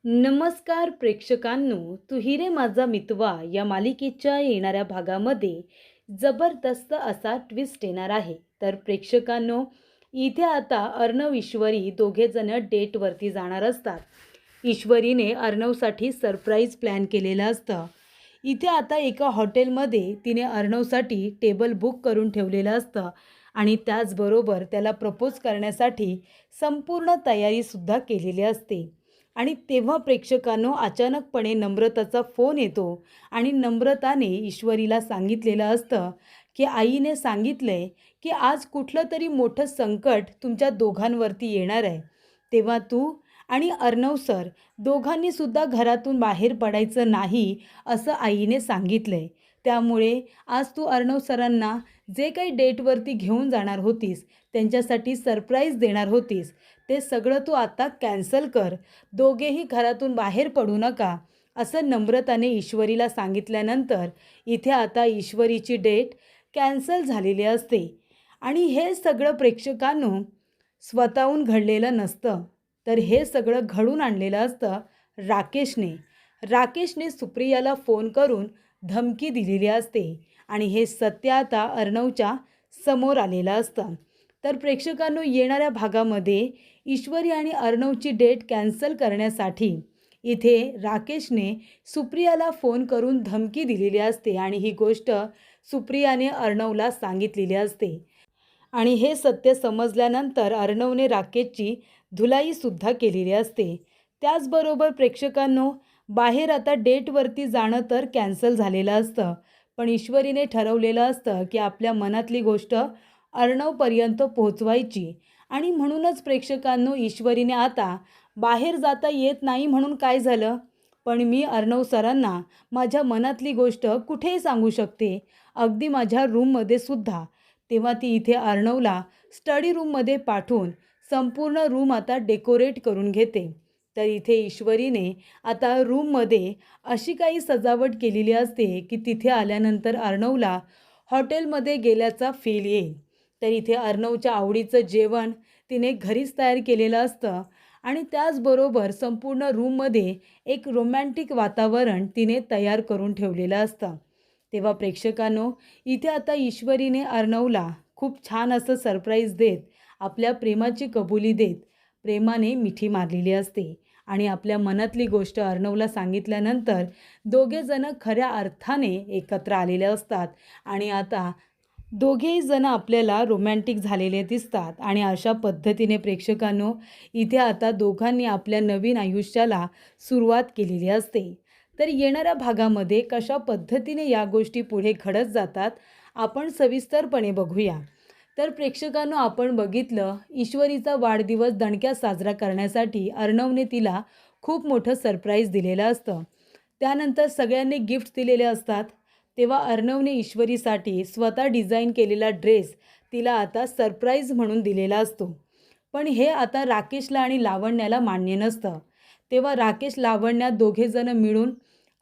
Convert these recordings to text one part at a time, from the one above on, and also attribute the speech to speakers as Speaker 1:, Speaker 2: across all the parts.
Speaker 1: नमस्कार प्रेक्षकांनो, तू रे माझा मितवा या मालिकेच्या येणाऱ्या भागामध्ये जबरदस्त असा ट्विस्ट येणार आहे. तर प्रेक्षकांनो, इथे आता अर्णव ईश्वरी दोघे जण डेटवरती जाणार असतात. ईश्वरीने अर्णवसाठी सरप्राईज प्लॅन केलेलं असतं. इथे आता एका हॉटेलमध्ये तिने अर्णवसाठी टेबल बुक करून ठेवलेलं असतं आणि त्याचबरोबर त्याला प्रपोज करण्यासाठी संपूर्ण तयारीसुद्धा केलेली असते. आणि तेव्हा प्रेक्षकांनो अचानकपणे नम्रताचा फोन येतो आणि नम्रताने ईश्वरीला सांगितलेलं असतं की आईने सांगितलंय की आज कुठलं तरी मोठं संकट तुमच्या दोघांवरती येणार आहे. तेव्हा तू आणि अर्णव सर दोघांनीसुद्धा घरातून बाहेर पडायचं नाही असं आईने सांगितलंय. त्यामुळे आज तू अर्णव सरांना जे काही डेटवरती घेऊन जाणार होतीस, त्यांच्यासाठी सरप्राईज देणार होतीस, ते सगळं तू आता कॅन्सल कर. दोघेही घरातून बाहेर पडू नका असं नम्रताने ईश्वरीला सांगितल्यानंतर इथे आता ईश्वरीची डेट कॅन्सल झालेली असते. आणि हे सगळं प्रेक्षकांनो स्वतःहून घडलेलं नसतं, तर हे सगळं घडून आणलेलं असतं राकेशने सुप्रियाला फोन करून धमकी दिलेली असते आणि हे सत्य आता अर्णवच्या समोर आलेलं असतं. तर प्रेक्षकांनो, येणाऱ्या भागामध्ये ईश्वरी आणि अर्णवची डेट कॅन्सल करण्यासाठी इथे राकेशने सुप्रियाला फोन करून धमकी दिलेली असते आणि ही गोष्ट सुप्रियाने अर्णवला सांगितलेली असते. आणि हे सत्य समजल्यानंतर अर्णवने राकेशची धुलाईसुद्धा केलेली असते. त्याचबरोबर प्रेक्षकांनो, बाहेर आता डेटवरती जाणं तर कॅन्सल झालेलं असतं, पण ईश्वरीने ठरवलेलं असतं की आपल्या मनातली गोष्ट अर्णवपर्यंत पोहोचवायची. आणि म्हणूनच प्रेक्षकांनो, ईश्वरीने आता बाहेर जाता येत नाही म्हणून काय झालं, पण मी अर्णव सरांना माझ्या मनातली गोष्ट कुठेही सांगू शकते, अगदी माझ्या रूममध्ये सुद्धा. तेव्हा ती इथे अर्णवला स्टडी रूममध्ये पाठवून संपूर्ण रूम आता डेकोरेट करून घेते. तर इथे ईश्वरीने आता रूममध्ये अशी काही सजावट केलेली असते की तिथे आल्यानंतर अर्णवला हॉटेलमध्ये गेल्याचा फील येईल. तर इथे अर्णवच्या आवडीचं जेवण तिने घरीच तयार केलेलं असतं आणि त्याचबरोबर संपूर्ण रूममध्ये एक रोमॅन्टिक वातावरण तिने तयार करून ठेवलेलं असतं. तेव्हा प्रेक्षकांनो, इथे आता ईश्वरीने अर्णवला खूप छान असं सरप्राईज देत, आपल्या प्रेमाची कबुली देत, प्रेमाने मिठी मारलेली असते. आणि आपल्या मनातली गोष्ट अर्णवला सांगितल्यानंतर दोघेजणं खऱ्या अर्थाने एकत्र आलेले असतात आणि आता दोघेही जण आपल्याला रोमॅन्टिक झालेले दिसतात. आणि अशा पद्धतीने प्रेक्षकांनो, इथे आता दोघांनी आपल्या नवीन आयुष्याला सुरुवात केलेली असते. तर येणाऱ्या भागामध्ये कशा पद्धतीने या गोष्टी पुढे घडत जातात आपण सविस्तरपणे बघूया. तर प्रेक्षकांनो, आपण बघितलं ईश्वरीचा वाढदिवस दणक्यात साजरा करण्यासाठी अर्णवने तिला खूप मोठं सरप्राईज दिलेलं असतं. त्यानंतर सगळ्यांनी गिफ्ट दिलेले असतात. तेव्हा अर्णवने ईश्वरीसाठी स्वतः डिझाईन केलेला ड्रेस तिला आता सरप्राईज म्हणून दिलेला असतो. पण हे आता राकेशला आणि लावण्याला मान्य नसतं. तेव्हा राकेश लावण्या दोघेजण मिळून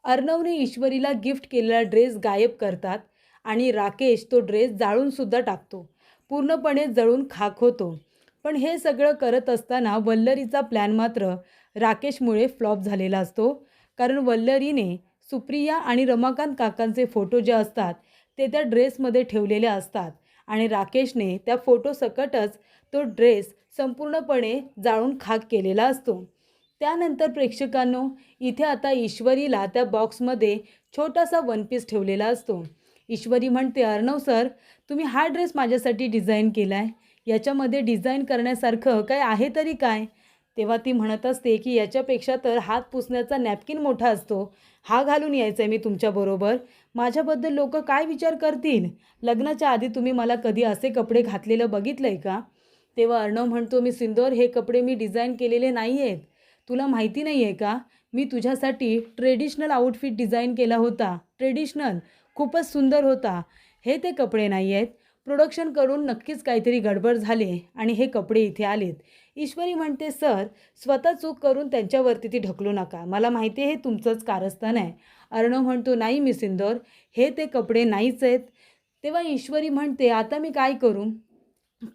Speaker 1: अर्णवने ईश्वरीला गिफ्ट केलेला ड्रेस गायब करतात आणि राकेश तो ड्रेस जाळूनसुद्धा टाकतो, पूर्णपणे जळून खाक होतो. पण हे सगळं करत असताना वल्लरीचा प्लॅन मात्र राकेशमुळे फ्लॉप झालेला असतो. कारण वल्लरीने सुप्रिया आणि रमाकांत काकांचे फोटो जे असतात ते त्या ड्रेसमध्ये ठेवलेले असतात आणि राकेशने त्या फोटो सकटच तो ड्रेस संपूर्णपणे जाळून खाक केलेला असतो. त्यानंतर प्रेक्षकांनो, इथे आता ईश्वरीला त्या बॉक्समध्ये छोटासा वन पीस ठेवलेला असतो. ईश्वरी म्हणते, अर्णव सर, तुम्ही हा ड्रेस माझ्यासाठी डिझाईन केला आहे, याच्यामध्ये डिझाईन करण्यासारखं काय आहे तरी काय? तेव्हा ती म्हणत असते की याच्यापेक्षा तर हात पुसण्याचा नॅपकिन मोठा असतो, हा घालून यायचं आहे मी तुमच्याबरोबर. माझ्याबद्दल लोक काय विचार करतील? लग्नाच्या आधी तुम्ही मला कधी असे कपडे घातलेलं बघितलं आहे का? तेव्हा अर्णव म्हणतो, मी सिंदूर, हे कपडे मी डिझाईन केलेले नाही आहेत. तुला माहिती नाही आहे का, मी तुझ्यासाठी ट्रेडिशनल आउटफिट डिझाईन केला होता. ट्रेडिशनल खूपच सुंदर होता. हे ते कपडे नाही आहेत. प्रोडक्शन करून नक्कीच काहीतरी गडबड झाले आणि हे कपडे इथे आलेत. ईश्वरी म्हणते, सर, स्वतः चूक करून त्यांच्यावरती ती ढकलू नका. मला माहिती आहे हे तुमचंच कारस्थान आहे. अर्णव म्हणतो, नाही मी सिंदूर, हे ते कपडे नाहीच आहेत. तेव्हा ईश्वरी म्हणते, आता मी काय करू?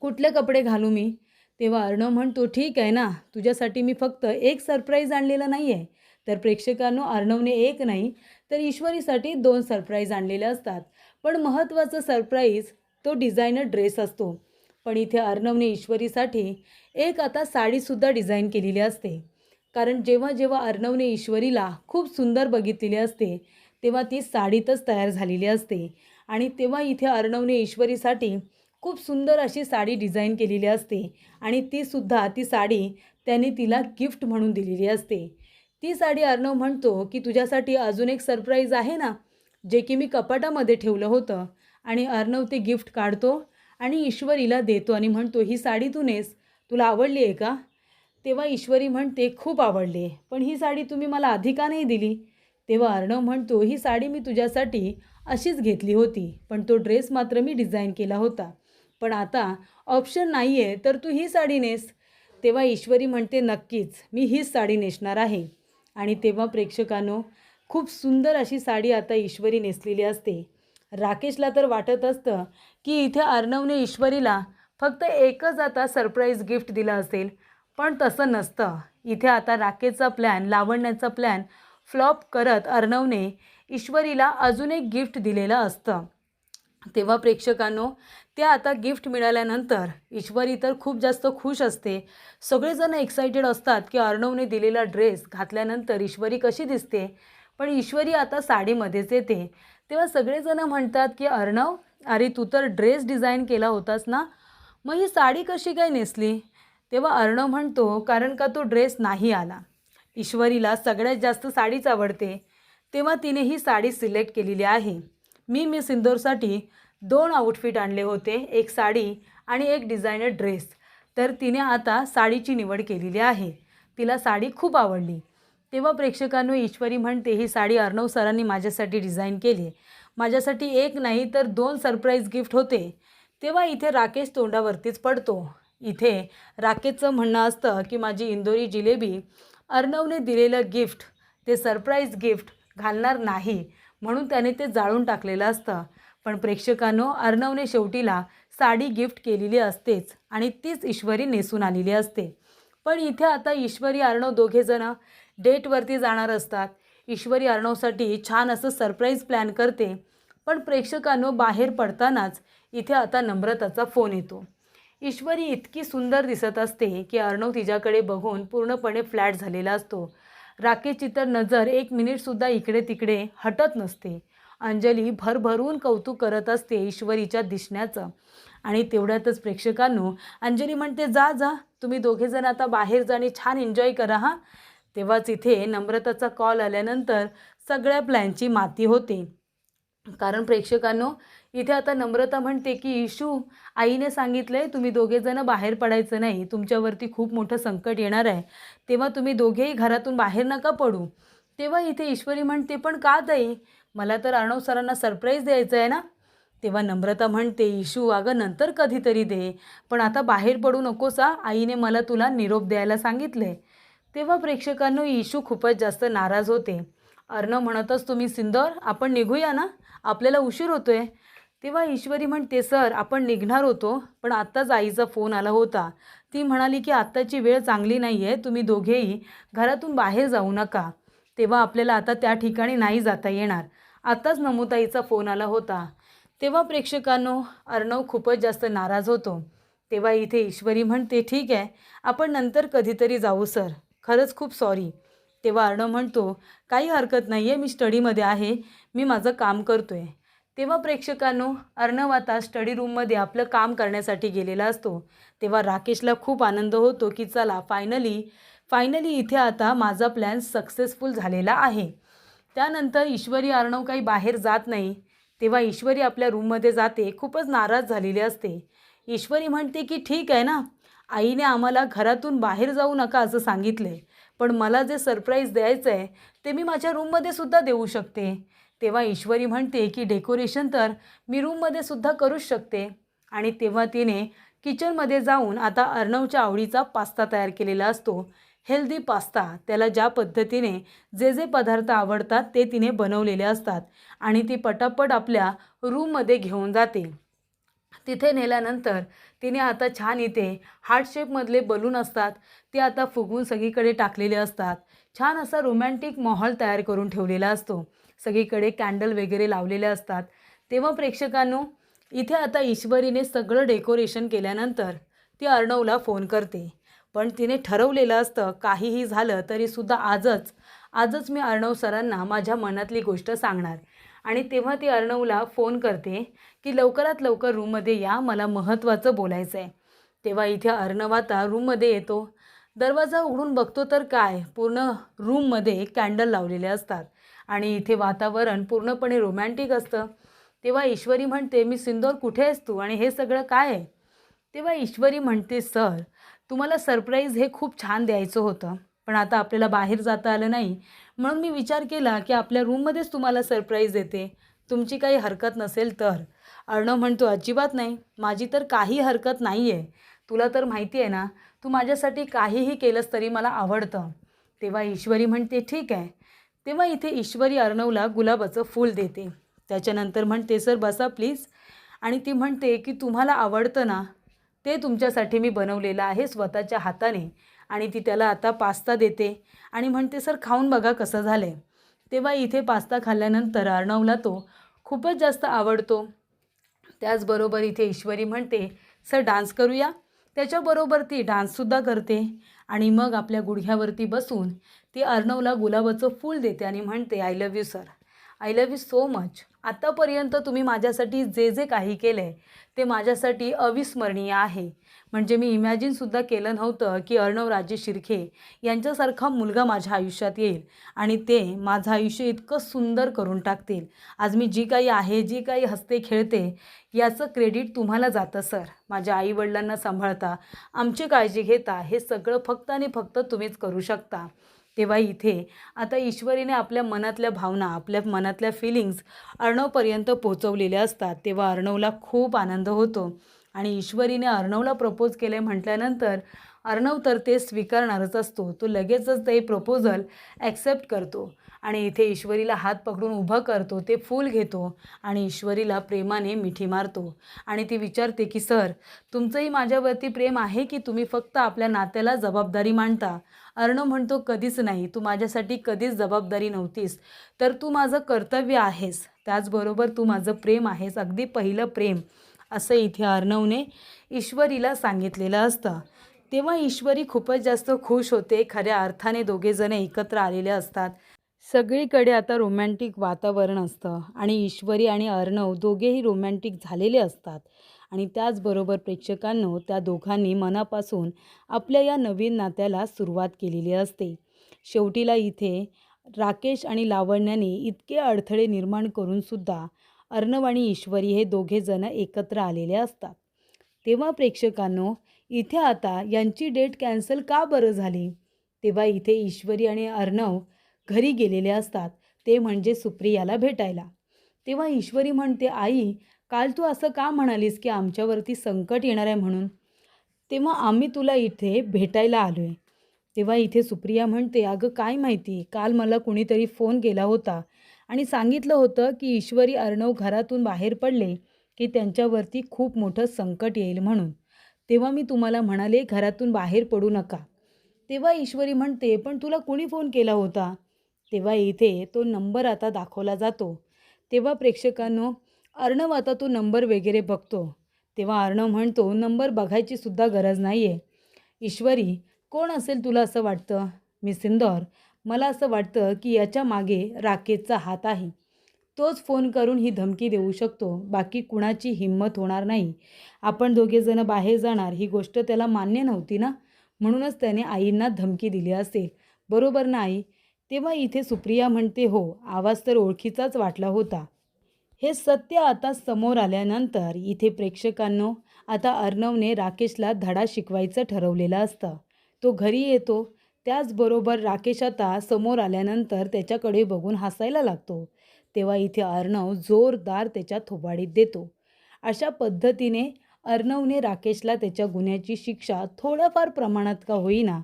Speaker 1: कुठले कपडे घालू मी? तेव्हा अर्णव म्हणतो, ठीक आहे ना, तुझ्यासाठी मी फक्त एक सरप्राईज आणलेला नाही आहे. तर प्रेक्षकांनो, अर्णवने एक नाही तर ईश्वरीसाठी 2 सरप्राईज आणलेले असतात. पण महत्त्वाचं सरप्राईज तो डिझायनर ड्रेस असतो. पण इथे अर्णवने ईश्वरीसाठी एक आता साडीसुद्धा डिझाईन केलेली असते. कारण जेव्हा जेव्हा अर्णवने ईश्वरीला खूप सुंदर बघितलेली असते, तेव्हा ती साडीतच तयार झालेली असते. आणि तेव्हा इथे अर्णवने ईश्वरीसाठी खूप सुंदर अशी साडी डिझाईन केलेली असते आणि ती साडी त्याने तिला गिफ्ट म्हणून दिलेली असते. ती साडी अर्णव म्हणतो की तुझ्यासाठी अजून एक सरप्राईज आहे ना, जे की मी कपाटामध्ये ठेवलं होतं. आणि अर्णव ते गिफ्ट काढतो आणि ईश्वरीला देतो आणि म्हणतो, ही साडी तू नेस, तुला आवडली आहे का? तेव्हा ईश्वरी म्हणते, खूप आवडली, पण ही साडी तुम्ही मला आधी का नाही दिली? तेव्हा अर्णव म्हणतो, ही साडी मी तुझ्यासाठी अशीच घेतली होती, पण तो ड्रेस मात्र मी डिझाईन केला होता. पण आता ऑप्शन नाही आहे, तर तू ही साडी नेस. तेव्हा ईश्वरी म्हणते, नक्कीच मी हीच साडी नेसणार आहे. आणि तेव्हा प्रेक्षकांनो, खूप सुंदर अशी साडी आता ईश्वरी नेसलेली असते. राकेशला तर वाटत असतं की इथे अर्णवने ईश्वरीला फक्त एकच आता सरप्राईज गिफ्ट दिलं असेल, पण तसं नसतं. इथे आता राकेशचा प्लॅन, लावण्याचा प्लॅन फ्लॉप करत अर्णवने ईश्वरीला अजून एक गिफ्ट दिलेलं असतं. तेव्हा प्रेक्षकांनो, ते आता गिफ्ट मिळाल्यानंतर ईश्वरी तर खूप जास्त खुश असते. सगळेजण एक्सायटेड असतात की अर्णवने दिलेला ड्रेस घातल्यानंतर ईश्वरी कशी दिसते. पण ईश्वरी आता साडीमध्येच येते. तेव्हा सगळेजण म्हणतात की अर्णव, अरे तू तर ड्रेस डिझाईन केला होतास ना, मग ही साडी कशी काय नेसली? तेव्हा अर्णव म्हणतो, कारण का तो ड्रेस नाही आला. ईश्वरीला सगळ्यात जास्त साडीच आवडते, तेव्हा तिने ही साडी सिलेक्ट केलेली आहे. मी मिस इंदोरसाठी 2 आउटफिट आणले होते, एक साडी आणि एक डिझायनर ड्रेस. तर तिने आता साडीची निवड केलेली आहे. तिला साडी खूप आवडली. तेव्हा प्रेक्षकांनो, ईश्वरी म्हणते, ही साडी अर्णव सरांनी माझ्यासाठी डिझाईन केली. माझ्यासाठी एक नाही तर 2 सरप्राईज गिफ्ट होते. तेव्हा इथे राकेश तोंडावरतीच पडतो. इथे राकेशचं म्हणणं असतं की माझी इंदोरी जिलेबी अर्णवने दिलेलं गिफ्ट, ते सरप्राईज गिफ्ट घालणार नाही, म्हणून त्याने ते जाळून टाकलेलं असतं. पण प्रेक्षकांनो, अर्णवने शेवटीला साडी गिफ्ट केलेली असतेच आणि तीच ईश्वरी नेसून आलेली असते. पण इथे आता ईश्वरी अर्णव दोघेजणं डेटवरती जाणार असतात. ईश्वरी अर्णवसाठी छान असं सरप्राईज प्लॅन करते. पण प्रेक्षकांनो, बाहेर पडतानाच इथे आता नम्रताचा फोन येतो. ईश्वरी इतकी सुंदर दिसत असते की अर्णव तिच्याकडे बघून पूर्णपणे फ्लॅट झालेला असतो. राकेशची तर नजर 1 मिनिटसुद्धा इकडे तिकडे हटत नसते. अंजली भरभरून कौतुक करत असते ईश्वरीच्या दिसण्याचं. आणि तेवढ्यातच प्रेक्षकांनो, अंजली म्हणते, जा जा, तुम्ही दोघेजण आता बाहेर जाणे छान एन्जॉय करा हां. तेव्हाच इथे नम्रताचा कॉल आल्यानंतर सगळ्या प्लॅनची माती होते. कारण प्रेक्षकांनो, इथे आता नम्रता म्हणते की इशू, आईने सांगितलं आहे तुम्ही दोघेजणं बाहेर पडायचं नाही, तुमच्यावरती खूप मोठं संकट येणार आहे, तेव्हा तुम्ही दोघेही घरातून बाहेर नका पडू. तेव्हा इथे ईश्वरी म्हणते, पण का ताई, मला तर अर्णव सरांना सरप्राईज द्यायचं आहे ना. तेव्हा नम्रता म्हणते, इशू अगं नंतर कधीतरी दे, पण आता बाहेर पडू नकोस हा, आईने मला तुला निरोप द्यायला सांगितले. तेव्हा प्रेक्षकांनो, इशू खूपच जास्त नाराज होते. अर्णव म्हणतच, तुम्ही सिंदोर, आपण निघूया ना, आपल्याला उशीर होतोय. तेव्हा ईश्वरी म्हणते, सर आपण निघणार होतो, पण आत्ताच आईचा फोन आला होता. ती म्हणाली की आत्ताची वेळ चांगली नाही आहे, तुम्ही दोघेही घरातून बाहेर जाऊ नका. तेव्हा आपल्याला आता त्या ठिकाणी नाही जाता येणार. आत्ताच नमुताईचा फोन आला होता. तेव्हा प्रेक्षकांनो, अर्णव खूपच जास्त नाराज होतो. तेव्हा इथे ईश्वरी म्हणते, ठीक आहे, आपण नंतर कधीतरी जाऊ सर, खरंच खूप सॉरी. तेव्हा अर्णव म्हणतो, काही हरकत नाही आहे, मी स्टडीमध्ये आहे, मी माझं काम करतो आहे. तेव्हा प्रेक्षकांनो, अर्णव आता स्टडी रूममध्ये आपलं काम करण्यासाठी गेलेला असतो. तेव्हा राकेशला खूप आनंद होतो की चला, फायनली इथे आता माझा प्लॅन सक्सेसफुल झालेला आहे. त्यानंतर ईश्वरी अर्णव काही बाहेर जात नाही. तेव्हा ईश्वरी आपल्या रूममध्ये जाते, खूपच नाराज झालेली असते. ईश्वरी म्हणते की ठीक आहे ना, आईने आम्हाला घरातून बाहेर जाऊ नका असं सांगितले, पण मला जे सरप्राईज द्यायचं आहे ते मी माझ्या रूममध्ये सुद्धा देऊ शकते. तेव्हा ईश्वरी म्हणते की डेकोरेशन तर मी रूममध्ये सुद्धा करूच शकते. आणि तेव्हा तिने किचनमध्ये जाऊन आता अर्णवच्या आवडीचा पास्ता तयार केलेला असतो, हेल्दी पास्ता. त्याला ज्या पद्धतीने जे जे पदार्थ आवडतात ते तिने बनवलेले असतात आणि ती पटापट आपल्या रूममध्ये घेऊन जाते. तिथे नेल्यानंतर तिने आता छान इथे हार्ट शेपमधले बलून असतात ते आता फुगवून सगळीकडे टाकलेले असतात. छान असा रोमॅन्टिक माहोल तयार करून ठेवलेला असतो. सगळीकडे कॅन्डल वगैरे लावलेले असतात. तेव्हा प्रेक्षकांनो, इथे आता ईश्वरीने सगळं डेकोरेशन केल्यानंतर ती अर्णवला फोन करते. पण तिने ठरवलेलं असतं काहीही झालं तरीसुद्धा आजच मी अर्णव सरांना माझ्या मनातली गोष्ट सांगणार. आणि तेव्हा ती अर्णवला फोन करते की लवकरात लवकर रूममध्ये या, मला महत्त्वाचं बोलायचं आहे. तेव्हा इथे अर्णव आता रूममध्ये येतो. दरवाजा उघडून बघतो तर काय, पूर्ण रूममध्ये कॅन्डल लावलेले असतात आणि इथे वातावरण पूर्णपणे रोमॅन्टिक असतं. तेव्हा ईश्वरी म्हणते, मी सिंदूर कुठे आहेस तू आणि हे सगळं काय आहे? तेव्हा ईश्वरी म्हणते, सर तुम्हाला सरप्राईज हे खूप छान द्यायचं होतं, पण आता आपल्याला बाहेर जाता आलं नाही, म्हणून मी विचार केला की आपल्या रूममध्येच तुम्हाला सरप्राईज देते, तुमची काही हरकत नसेल तर. अर्णव म्हणतो, अजिबात नाही, माझी तर काही हरकत नाही आहे. तुला तर माहिती आहे ना, तू माझ्यासाठी काहीही केलंस तरी मला आवडतं. तेव्हा ईश्वरी म्हणते, ठीक आहे. तेव्हा इथे ईश्वरी अर्णवला गुलाबाचं फूल देते. त्याच्यानंतर म्हणते, सर बसा प्लीज. आणि ती म्हणते की तुम्हाला आवडतं ना, ते तुमच्यासाठी मी बनवलेलं आहे स्वतःच्या हाताने. आणि ती त्याला आता पास्ता देते आणि म्हणते, सर खाऊन बघा कसं झालं आहे. तेव्हा इथे पास्ता खाल्ल्यानंतर अर्णवला तो खूपच जास्त आवडतो. त्याचबरोबर इथे ईश्वरी म्हणते, सर डान्स करूया. त्याच्याबरोबर ती डान्ससुद्धा करते आणि मग आपल्या गुडघ्यावरती बसून ती अर्णवला गुलाबाचं फूल देते आणि म्हणते, I love you sir, I love you so much. आत्तापर्यंत तुम्ही माझ्यासाठी जे जे काही केलं आहे ते माझ्यासाठी अविस्मरणीय आहे. म्हणजे मी इमॅजिनसुद्धा केलं नव्हतं की अर्णवराजे शिर्के यांच्यासारखा मुलगा माझ्या आयुष्यात येईल आणि ते माझं आयुष्य इतकं सुंदर करून टाकतील. आज मी जी काही आहे, जी काही हसते खेळते, याचं क्रेडिट तुम्हाला जातं सर. माझ्या आईवडिलांना सांभाळता, आमची काळजी घेता, हे सगळं फक्त आणि फक्त तुम्हीच करू शकता. तेव्हा इथे आता ईश्वरीने आपल्या मनातल्या भावना, आपल्या मनातल्या फिलिंग्स अर्णवपर्यंत पोहोचवलेल्या असतात. तेव्हा अर्णवला खूप आनंद होतो आणि ईश्वरीने अर्णवला प्रपोज केले म्हटल्यानंतर अर्णव तर ते स्वीकारणारच असतो. तो लगेचच ते प्रपोजल ॲक्सेप्ट करतो आणि इथे ईश्वरीला हात पकडून उभं करतो, ते फूल घेतो आणि ईश्वरीला प्रेमाने मिठी मारतो आणि ती विचारते की सर तुमचंही माझ्यावरती प्रेम आहे की तुम्ही फक्त आपल्या नात्याला जबाबदारी मानता? अर्णव म्हणतो, कधीच नाही, तू माझ्यासाठी कधीच जबाबदारी नव्हतीस, तर तू माझं कर्तव्य आहेस, त्याचबरोबर तू माझं प्रेम आहेस, अगदी पहिलं प्रेम, असं इथे अर्णवने ईश्वरीला सांगितलेलं असतं. तेव्हा ईश्वरी खूपच जास्त खुश होते. खऱ्या अर्थाने दोघेजण एकत्र आलेले असतात. सगळीकडे आता रोमॅन्टिक वातावरण असतं आणि ईश्वरी आणि अर्णव दोघेही रोमॅन्टिक झालेले असतात आणि त्याचबरोबर प्रेक्षकांनो, त्या दोघांनी मनापासून आपल्या या नवीन नात्याला सुरुवात केलेली असते. शेवटीला इथे राकेश आणि लावण्याने इतके अडथळे निर्माण करूनसुद्धा अर्णव आणि ईश्वरी हे दोघेजण एकत्र आलेले असतात. तेव्हा प्रेक्षकांनो, इथे आता यांची डेट कॅन्सल का बरं झाली? तेव्हा इथे ईश्वरी आणि अर्णव घरी गेलेले असतात, ते म्हणजे सुप्रियाला भेटायला. तेव्हा ईश्वरी म्हणते, आई काल तू असं का म्हणालीस की आमच्यावरती संकट येणार आहे म्हणून? तेव्हा आम्ही तुला इथे भेटायला आलो आहे. तेव्हा इथे सुप्रिया म्हणते, अगं काय माहिती, काल मला कुणीतरी फोन केला होता आणि सांगितलं होतं की ईश्वरी अर्णव घरातून बाहेर पडले की त्यांच्यावरती खूप मोठं संकट येईल म्हणून. तेव्हा मी तुम्हाला म्हणाले घरातून बाहेर पडू नका. तेव्हा ईश्वरी म्हणते, पण तुला कोणी फोन केला होता? तेव्हा इथे तो नंबर आता दाखवला जातो. तेव्हा प्रेक्षकांनो, अर्णव आता तो नंबर वगैरे बघतो. तेव्हा अर्णव म्हणतो, नंबर बघायची सुद्धा गरज नाही आहे. ईश्वरी, कोण असेल तुला असं वाटतं? मी सिंदूर, मला असं वाटतं की याच्या मागे राकेशचा हात आहे. तोच फोन करून ही धमकी देऊ शकतो. बाकी कुणाची हिंमत होणार नाही. आपण दोघेजण बाहेर जाणार ही गोष्ट त्याला मान्य नव्हती ना, म्हणूनच त्याने आईंना धमकी दिली असेल. बरोबर ना आई? तेव्हा इथे सुप्रिया म्हणते, हो, आवाज तर ओळखीचाच वाटला होता. हे सत्य आता समोर आल्यानंतर इथे प्रेक्षकांनो, आता अर्णवने राकेशला धडा शिकवायचं ठरवलेलं असतं. तो घरी येतो. त्याचबरोबर राकेश आता समोर आल्यानंतर त्याच्याकडे बघून हसायला लागतो. तेव्हा इथे अर्णव जोरदार त्याच्या थोबाडीत देतो. अशा पद्धतीने अर्णवने राकेशला त्याच्या गुन्ह्याची शिक्षा थोड्याफार प्रमाणात का होईना,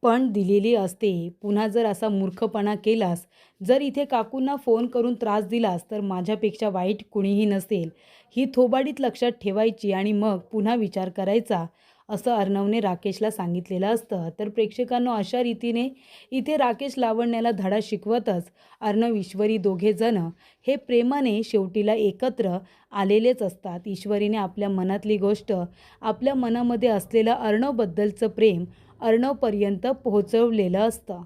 Speaker 1: पण दिलेली असते. पुन्हा जर असा मूर्खपणा केलास, जर इथे काकूंना फोन करून त्रास दिलास, तर माझ्यापेक्षा वाईट कुणीही नसेल. ही थोबाडीत लक्षात ठेवायची आणि मग पुन्हा विचार करायचा, असं अर्णवने राकेशला सांगितलेलं असतं. तर प्रेक्षकांनो, अशा रीतीने इथे राकेश लावण्याला धडा शिकवतच अर्णव, ईश्वरी दोघेजण हे प्रेमाने शेवटीला एकत्र आलेलेच असतात. ईश्वरीने आपल्या मनातली गोष्ट, आपल्या मनामध्ये असलेलं अर्णवबद्दलचं प्रेम अर्णवपर्यंत पोहोचवलेलं असतं.